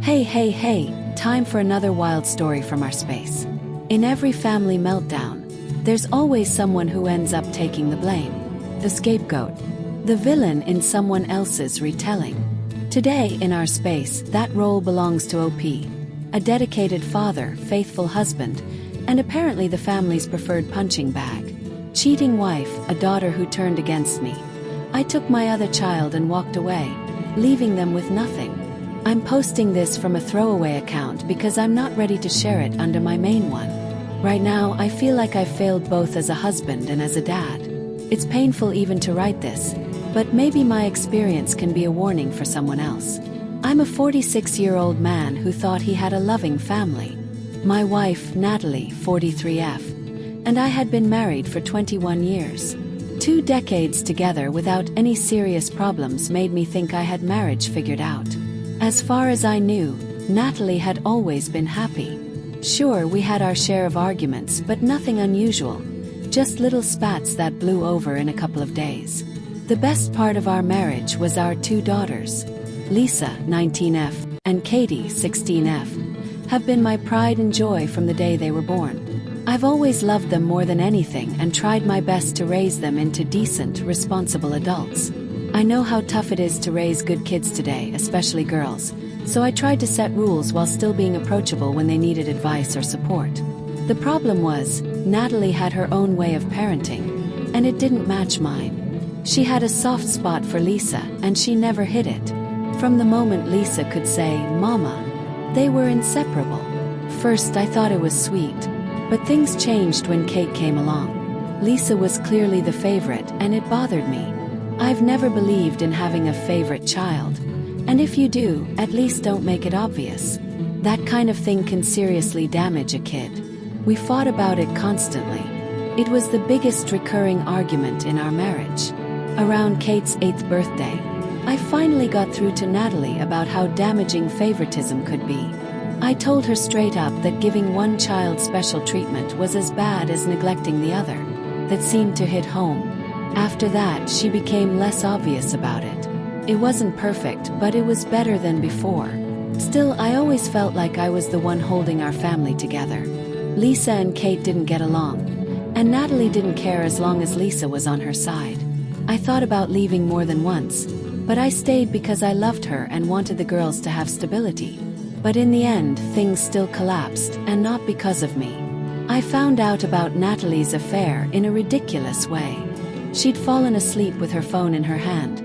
Hey, hey, hey, time for another wild story from our space. In every family meltdown, there's always someone who ends up taking the blame. The scapegoat. The villain in someone else's retelling. Today, in our space, that role belongs to OP. A dedicated father, faithful husband, and apparently the family's preferred punching bag. Cheating wife, a daughter who turned against me. I took my other child and walked away, leaving them with nothing. I'm posting this from a throwaway account because I'm not ready to share it under my main one. Right now, I feel like I've failed both as a husband and as a dad. It's painful even to write this, but maybe my experience can be a warning for someone else. I'm a 46-year-old man who thought he had a loving family. My wife, Natalie, 43F, and I had been married for 21 years. 2 decades together without any serious problems made me think I had marriage figured out. As far as I knew, Natalie had always been happy. Sure, we had our share of arguments, but nothing unusual. Just little spats that blew over in a couple of days. The best part of our marriage was our 2 daughters. Lisa, 19F, and Katie, 16F, have been my pride and joy from the day they were born. I've always loved them more than anything and tried my best to raise them into decent, responsible adults. I know how tough it is to raise good kids today, especially girls, so I tried to set rules while still being approachable when they needed advice or support. The problem was, Natalie had her own way of parenting, and it didn't match mine. She had a soft spot for Lisa, and she never hid it. From the moment Lisa could say, "Mama," they were inseparable. First, I thought it was sweet, but things changed when Kate came along. Lisa was clearly the favorite, and it bothered me. I've never believed in having a favorite child. And if you do, at least don't make it obvious. That kind of thing can seriously damage a kid. We fought about it constantly. It was the biggest recurring argument in our marriage. Around Kate's 8th birthday, I finally got through to Natalie about how damaging favoritism could be. I told her straight up that giving one child special treatment was as bad as neglecting the other. That seemed to hit home. After that, she became less obvious about it. It wasn't perfect, but it was better than before. Still, I always felt like I was the one holding our family together. Lisa and Kate didn't get along, and Natalie didn't care as long as Lisa was on her side. I thought about leaving more than once, but I stayed because I loved her and wanted the girls to have stability. But in the end, things still collapsed, and not because of me. I found out about Natalie's affair in a ridiculous way. She'd fallen asleep with her phone in her hand,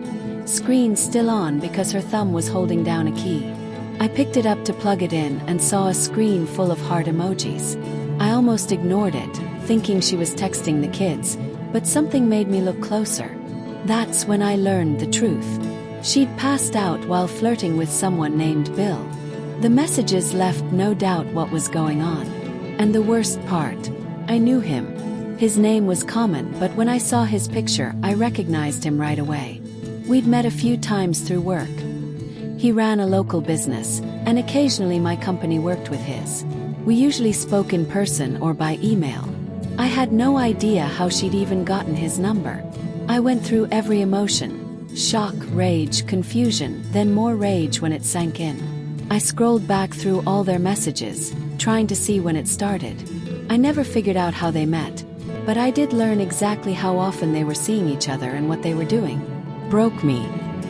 screen still on because her thumb was holding down a key. I picked it up to plug it in and saw a screen full of heart emojis. I almost ignored it, thinking she was texting the kids, but something made me look closer. That's when I learned the truth. She'd passed out while flirting with someone named Bill. The messages left no doubt what was going on. And the worst part, I knew him. His name was common, but when I saw his picture, I recognized him right away. We'd met a few times through work. He ran a local business, and occasionally my company worked with his. We usually spoke in person or by email. I had no idea how she'd even gotten his number. I went through every emotion: shock, rage, confusion, then more rage when it sank in. I scrolled back through all their messages, trying to see when it started. I never figured out how they met, but I did learn exactly how often they were seeing each other and what they were doing. Broke me.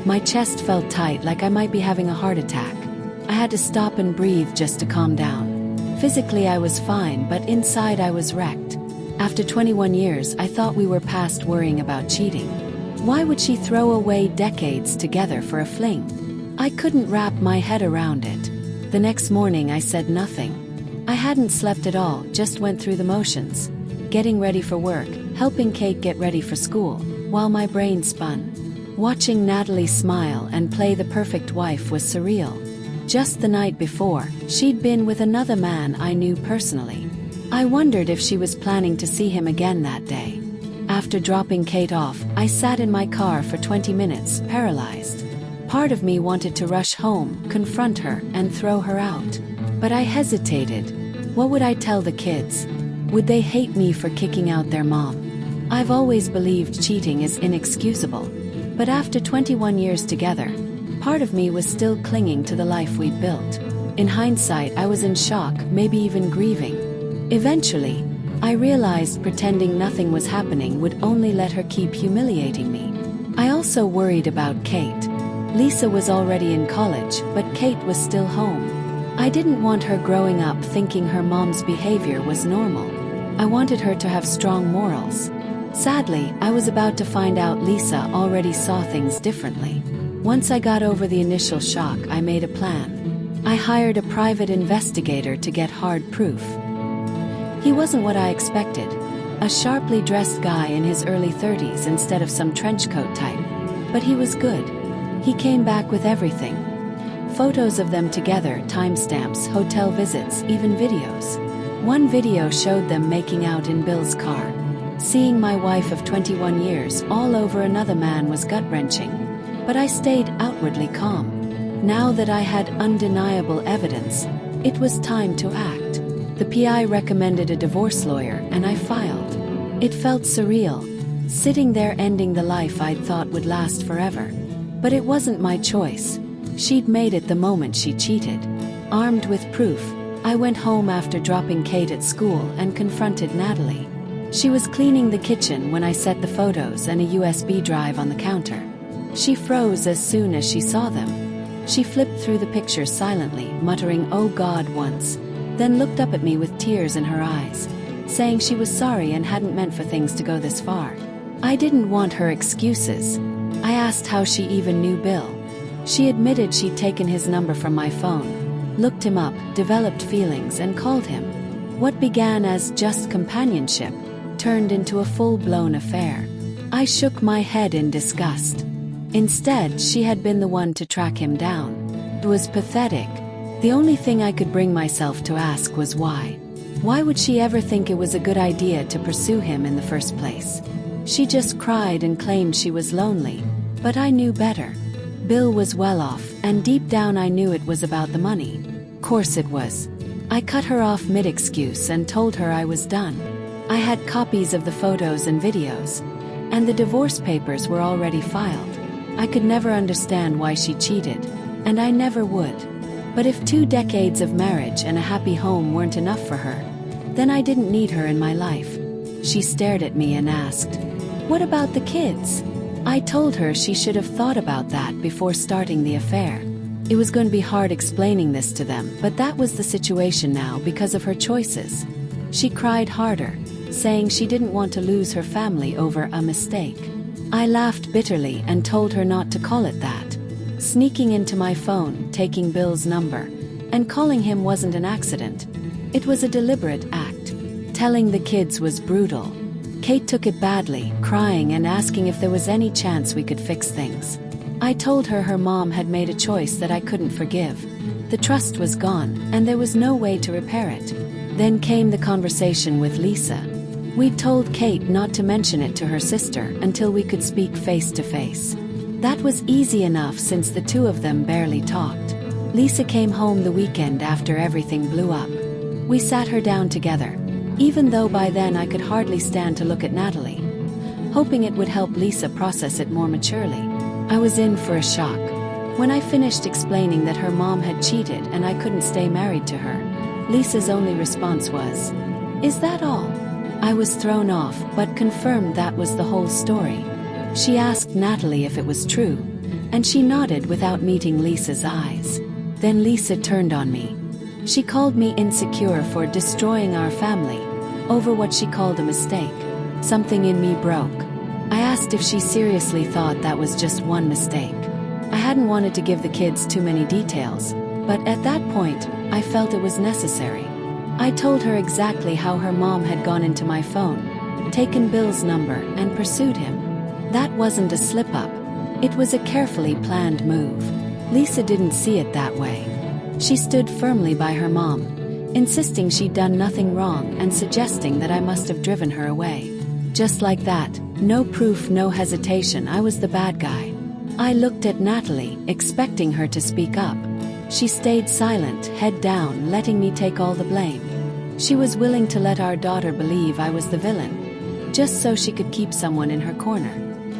My chest felt tight, like I might be having a heart attack. I had to stop and breathe just to calm down. Physically I was fine, but inside I was wrecked. After 21 years, I thought we were past worrying about cheating. Why would she throw away decades together for a fling? I couldn't wrap my head around it. The next morning I said nothing. I hadn't slept at all, just went through the motions. Getting ready for work, helping Kate get ready for school, while my brain spun. Watching Natalie smile and play the perfect wife was surreal. Just the night before, she'd been with another man I knew personally. I wondered if she was planning to see him again that day. After dropping Kate off, I sat in my car for 20 minutes, paralyzed. Part of me wanted to rush home, confront her, and throw her out. But I hesitated. What would I tell the kids? Would they hate me for kicking out their mom? I've always believed cheating is inexcusable. But after 21 years together, part of me was still clinging to the life we'd built. In hindsight, I was in shock, maybe even grieving. Eventually, I realized pretending nothing was happening would only let her keep humiliating me. I also worried about Kate. Lisa was already in college, but Kate was still home. I didn't want her growing up thinking her mom's behavior was normal. I wanted her to have strong morals. Sadly, I was about to find out Lisa already saw things differently. Once I got over the initial shock, I made a plan. I hired a private investigator to get hard proof. He wasn't what I expected. A sharply dressed guy in his early 30s instead of some trench coat type. But he was good. He came back with everything. Photos of them together, timestamps, hotel visits, even videos. One video showed them making out in Bill's car. Seeing my wife of 21 years all over another man was gut-wrenching. But I stayed outwardly calm. Now that I had undeniable evidence, it was time to act. The PI recommended a divorce lawyer, and I filed. It felt surreal, sitting there ending the life I'd thought would last forever. But it wasn't my choice. She'd made it the moment she cheated. Armed with proof, I went home after dropping Kate at school and confronted Natalie. She was cleaning the kitchen when I set the photos and a USB drive on the counter. She froze as soon as she saw them. She flipped through the pictures silently, muttering, "Oh God," once, then looked up at me with tears in her eyes, saying she was sorry and hadn't meant for things to go this far. I didn't want her excuses. I asked how she even knew Bill. She admitted she'd taken his number from my phone, looked him up, developed feelings, and called him. What began as just companionship turned into a full-blown affair. I shook my head in disgust. Instead, she had been the one to track him down. It was pathetic. The only thing I could bring myself to ask was why. Why would she ever think it was a good idea to pursue him in the first place? She just cried and claimed she was lonely. But I knew better. Bill was well off, and deep down I knew it was about the money. Course it was. I cut her off mid-excuse and told her I was done. I had copies of the photos and videos, and the divorce papers were already filed. I could never understand why she cheated, and I never would. But if 2 decades of marriage and a happy home weren't enough for her, then I didn't need her in my life. She stared at me and asked, "What about the kids?" I told her she should have thought about that before starting the affair. It was going to be hard explaining this to them, but that was the situation now because of her choices. She cried harder, saying she didn't want to lose her family over a mistake. I laughed bitterly and told her not to call it that. Sneaking into my phone, taking Bill's number, and calling him wasn't an accident. It was a deliberate act. Telling the kids was brutal. Kate took it badly, crying and asking if there was any chance we could fix things. I told her her mom had made a choice that I couldn't forgive. The trust was gone, and there was no way to repair it. Then came the conversation with Lisa. We'd told Kate not to mention it to her sister until we could speak face to face. That was easy enough since the two of them barely talked. Lisa came home the weekend after everything blew up. We sat her down together, even though by then I could hardly stand to look at Natalie, hoping it would help Lisa process it more maturely. I was in for a shock. When I finished explaining that her mom had cheated and I couldn't stay married to her, Lisa's only response was, "Is that all?" I was thrown off, but confirmed that was the whole story. She asked Natalie if it was true, and she nodded without meeting Lisa's eyes. Then Lisa turned on me. She called me insecure for destroying our family, over what she called a mistake. Something in me broke. I asked if she seriously thought that was just one mistake. I hadn't wanted to give the kids too many details, but at that point, I felt it was necessary. I told her exactly how her mom had gone into my phone, taken Bill's number, and pursued him. That wasn't a slip-up. It was a carefully planned move. Lisa didn't see it that way. She stood firmly by her mom, insisting she'd done nothing wrong and suggesting that I must have driven her away. Just like that, no proof, no hesitation, I was the bad guy. I looked at Natalie, expecting her to speak up. She stayed silent, head down, letting me take all the blame. She was willing to let our daughter believe I was the villain, just so she could keep someone in her corner.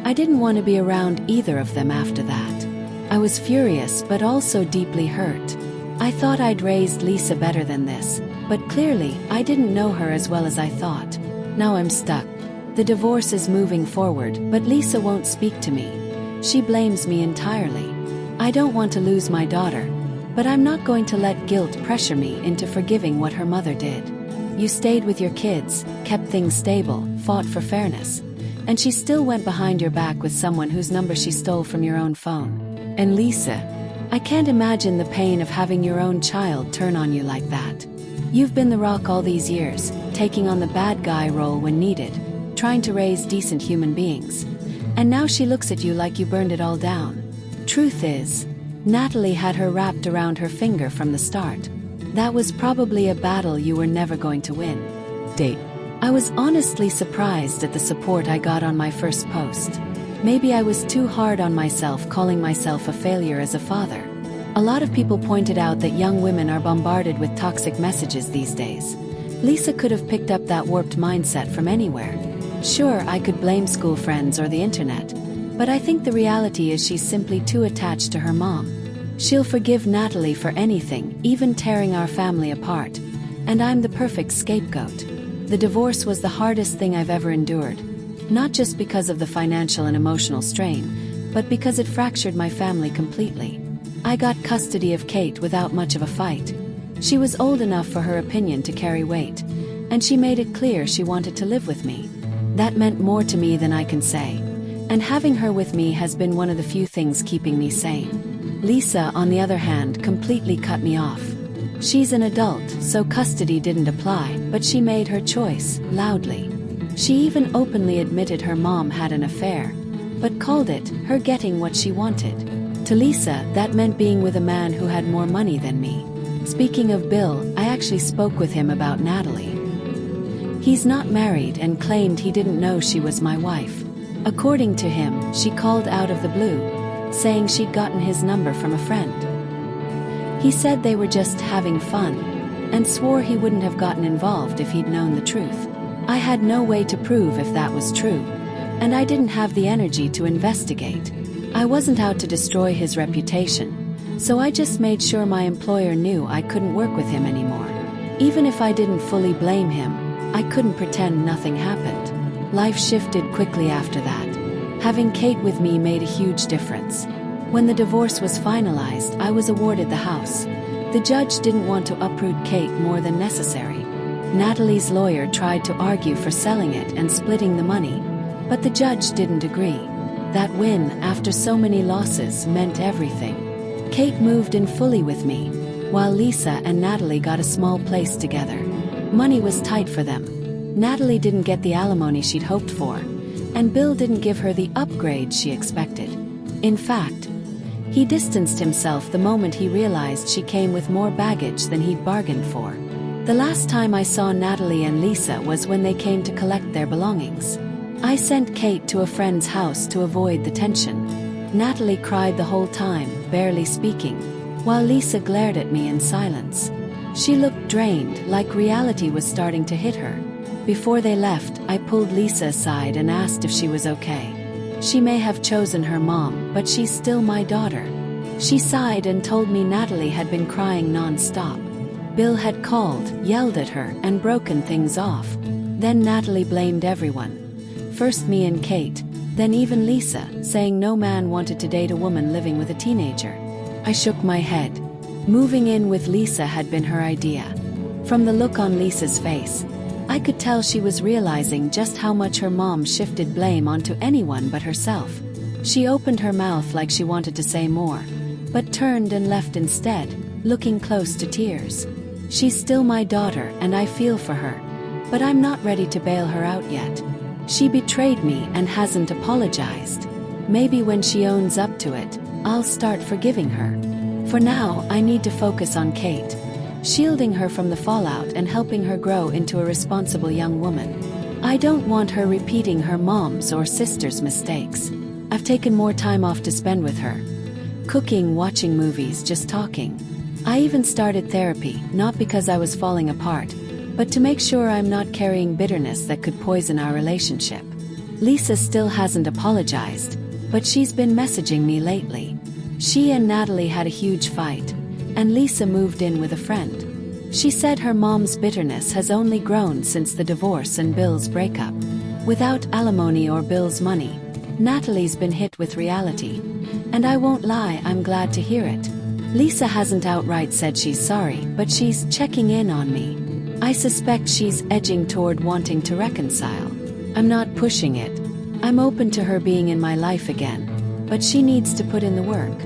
I didn't want to be around either of them after that. I was furious but also deeply hurt. I thought I'd raised Lisa better than this, but clearly I didn't know her as well as I thought. Now I'm stuck. The divorce is moving forward, but Lisa won't speak to me. She blames me entirely. I don't want to lose my daughter, but I'm not going to let guilt pressure me into forgiving what her mother did. You stayed with your kids, kept things stable, fought for fairness, and she still went behind your back with someone whose number she stole from your own phone. And Lisa, I can't imagine the pain of having your own child turn on you like that. You've been the rock all these years, taking on the bad guy role when needed, trying to raise decent human beings. And now she looks at you like you burned it all down. Truth is, Natalie had her wrapped around her finger from the start. That was probably a battle you were never going to win. Date. I was honestly surprised at the support I got on my first post. Maybe I was too hard on myself, calling myself a failure as a father. A lot of people pointed out that young women are bombarded with toxic messages these days. Lisa could have picked up that warped mindset from anywhere. Sure, I could blame school friends or the internet, but I think the reality is she's simply too attached to her mom. She'll forgive Natalie for anything, even tearing our family apart. And I'm the perfect scapegoat. The divorce was the hardest thing I've ever endured. Not just because of the financial and emotional strain, but because it fractured my family completely. I got custody of Kate without much of a fight. She was old enough for her opinion to carry weight, and she made it clear she wanted to live with me. That meant more to me than I can say. And having her with me has been one of the few things keeping me sane. Lisa, on the other hand, completely cut me off. She's an adult, so custody didn't apply, but she made her choice, loudly. She even openly admitted her mom had an affair, but called it her getting what she wanted. To Lisa, that meant being with a man who had more money than me. Speaking of Bill, I actually spoke with him about Natalie. He's not married and claimed he didn't know she was my wife. According to him, she called out of the blue, saying she'd gotten his number from a friend. He said they were just having fun, and swore he wouldn't have gotten involved if he'd known the truth. I had no way to prove if that was true, and I didn't have the energy to investigate. I wasn't out to destroy his reputation, so I just made sure my employer knew I couldn't work with him anymore. Even if I didn't fully blame him, I couldn't pretend nothing happened. Life shifted quickly after that. Having Kate with me made a huge difference. When the divorce was finalized, I was awarded the house. The judge didn't want to uproot Kate more than necessary. Natalie's lawyer tried to argue for selling it and splitting the money, but the judge didn't agree. That win, after so many losses, meant everything. Kate moved in fully with me, while Lisa and Natalie got a small place together. Money was tight for them. Natalie didn't get the alimony she'd hoped for, and Bill didn't give her the upgrade she expected. In fact, he distanced himself the moment he realized she came with more baggage than he'd bargained for. The last time I saw Natalie and Lisa was when they came to collect their belongings. I sent Kate to a friend's house to avoid the tension. Natalie cried the whole time, barely speaking, while Lisa glared at me in silence. She looked drained, like reality was starting to hit her. Before they left, I pulled Lisa aside and asked if she was okay. She may have chosen her mom, but she's still my daughter. She sighed and told me Natalie had been crying non-stop. Bill had called, yelled at her, and broken things off. Then Natalie blamed everyone. First me and Kate, then even Lisa, saying no man wanted to date a woman living with a teenager. I shook my head. Moving in with Lisa had been her idea. From the look on Lisa's face, I could tell she was realizing just how much her mom shifted blame onto anyone but herself. She opened her mouth like she wanted to say more, but turned and left instead, looking close to tears. She's still my daughter and I feel for her, but I'm not ready to bail her out yet. She betrayed me and hasn't apologized. Maybe when she owns up to it, I'll start forgiving her. For now, I need to focus on Kate, shielding her from the fallout and helping her grow into a responsible young woman. I don't want her repeating her mom's or sister's mistakes. I've taken more time off to spend with her. Cooking, watching movies, just talking. I even started therapy, not because I was falling apart, but to make sure I'm not carrying bitterness that could poison our relationship. Lisa still hasn't apologized, but she's been messaging me lately. She and Natalie had a huge fight, and Lisa moved in with a friend. She said her mom's bitterness has only grown since the divorce and Bill's breakup. Without alimony or Bill's money, Natalie's been hit with reality. And I won't lie, I'm glad to hear it. Lisa hasn't outright said she's sorry, but she's checking in on me. I suspect she's edging toward wanting to reconcile. I'm not pushing it. I'm open to her being in my life again, but she needs to put in the work.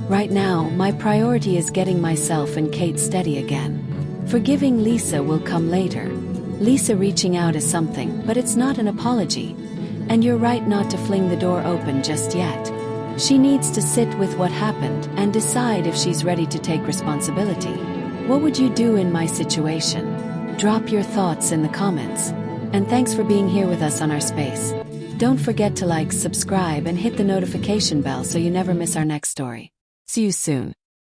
Right now, my priority is getting myself and Kate steady again. Forgiving Lisa will come later. Lisa reaching out is something, but it's not an apology. And you're right not to fling the door open just yet. She needs to sit with what happened and decide if she's ready to take responsibility. What would you do in my situation? Drop your thoughts in the comments. And thanks for being here with us on our space. Don't forget to like, subscribe, and hit the notification bell so you never miss our next story. See you soon.